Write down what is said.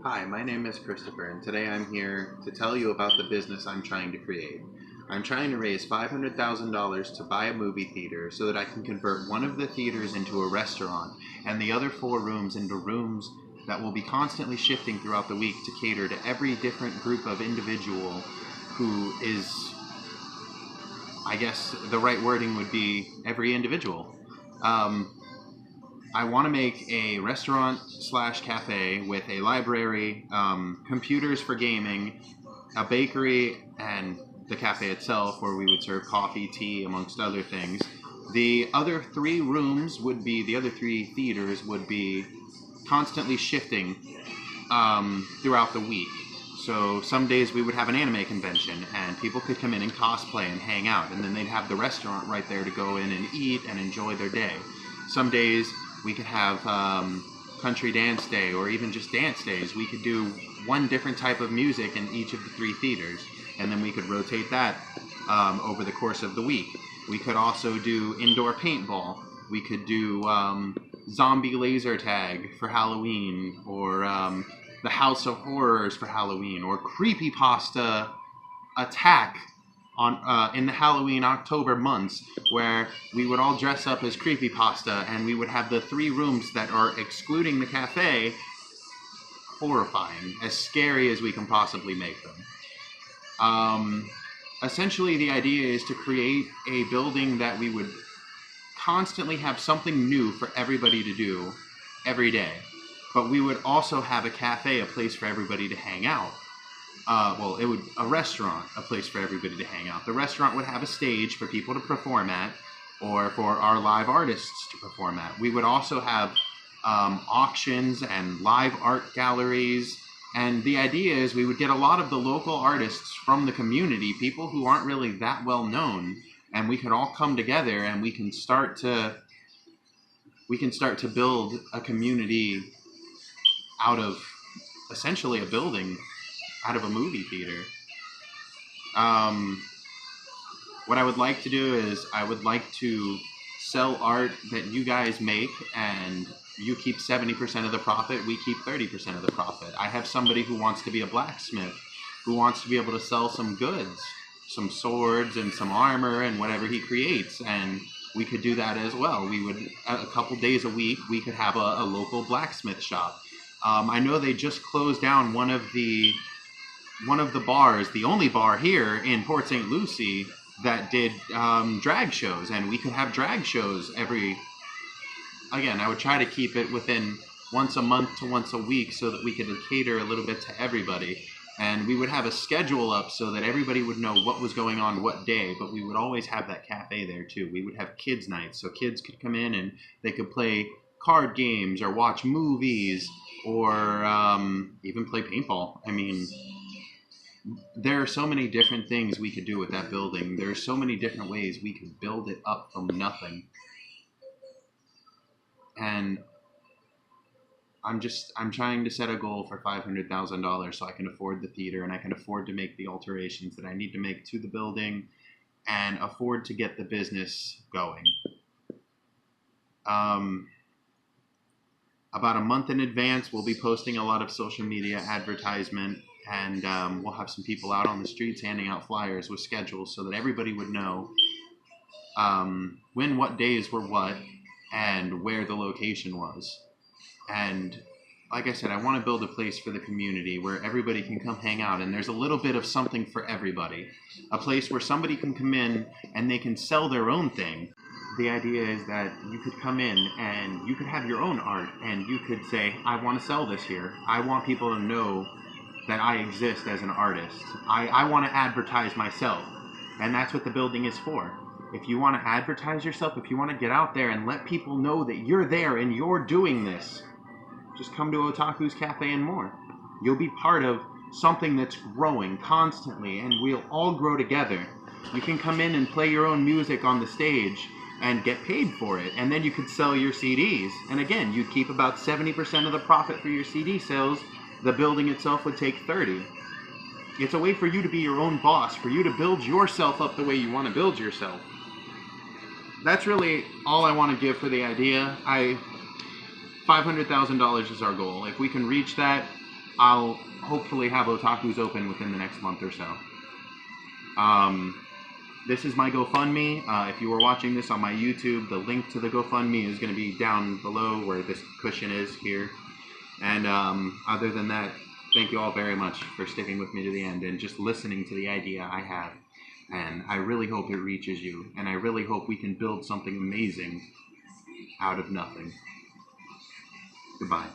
Hi, my name is Christopher, and today I'm here to tell you about the business I'm trying to create. I'm trying to raise $500,000 to buy a movie theater so that I can convert one of the theaters into a restaurant and the other 4 rooms into rooms that will be constantly shifting throughout the week to cater to every different group of individual who is, I guess the right wording would be every individual. Um, I want to make a restaurant slash cafe with a library, computers for gaming, a bakery, and the cafe itself, where we would serve coffee, tea, amongst other things. The other 3 rooms would be, the other 3 theaters would be constantly shifting throughout the week. So some days we would have an anime convention and people could come in and cosplay and hang out, and then they'd have the restaurant right there to go in and eat and enjoy their day. Some days we could have country dance day or even just dance days. We could do one different type of music in each of the 3 theaters, and then we could rotate that over the course of the week. We could also do indoor paintball. We could do zombie laser tag for Halloween, or the House of Horrors for Halloween, or creepypasta attack on in the Halloween October months, where we would all dress up as creepypasta and we would have the 3 rooms that are, excluding the cafe, horrifying, as scary as we can possibly make them. Essentially, the idea is to create a building that we would constantly have something new for everybody to do every day. But we would also have a cafe, a place for everybody to hang out. It would a restaurant, a place for everybody to hang out. The restaurant would have a stage for people to perform at, or for our live artists to perform at. We would also have auctions and live art galleries. And the idea is we would get a lot of the local artists from the community, people who aren't really that well known, and we could all come together and we can start to build a community out of essentially a building, out of a movie theater. What I would like to do is I would like to sell art that you guys make, and you keep 70% of the profit, we keep 30% of the profit. I have somebody who wants to be a blacksmith, who wants to be able to sell some goods, some swords and some armor and whatever he creates, and we could do that as well. We would, a couple days a week, we could have a local blacksmith shop. I know they just closed down one of the bars, the only bar here in Port St. Lucie that did drag shows, and we could have drag shows again, I would try to keep it within once a month to once a week so that we could cater a little bit to everybody. And we would have a schedule up so that everybody would know what was going on what day, but we would always have that cafe there too. We would have kids nights, so kids could come in and they could play card games or watch movies, or even play paintball. I mean, there are so many different things we could do with that building. There are so many different ways we could build it up from nothing. And I'm trying to set a goal for $500,000 so I can afford the theater and I can afford to make the alterations that I need to make to the building and afford to get the business going. About a month in advance, we'll be posting a lot of social media advertisement, and we'll have some people out on the streets handing out flyers with schedules so that everybody would know when what days were what and where the location was. And like I said, I want to build a place for the community where everybody can come hang out, and there's a little bit of something for everybody. A place where somebody can come in and they can sell their own thing. The idea is that you could come in and you could have your own art, and you could say, I want to sell this here. I want people to know that I exist as an artist. I want to advertise myself, and that's what the building is for. If you want to advertise yourself, if you want to get out there and let people know that you're there and you're doing this, just come to Otaku's Cafe and More. You'll be part of something that's growing constantly, and we'll all grow together. You can come in and play your own music on the stage and get paid for it, and then you could sell your CDs. And again, you'd keep about 70% of the profit for your CD sales. The building itself would take 30%. It's a way for you to be your own boss, for you to build yourself up the way you want to build yourself. That's really all I want to give for the idea. $500,000 is our goal. If we can reach that, I'll hopefully have otakus open within the next month or so. This is my GoFundMe. If you were watching this on my YouTube, the link to the GoFundMe is going to be down below where this cushion is here. And other than that, thank you all very much for sticking with me to the end and just listening to the idea I have. And I really hope it reaches you. And I really hope we can build something amazing out of nothing. Goodbye.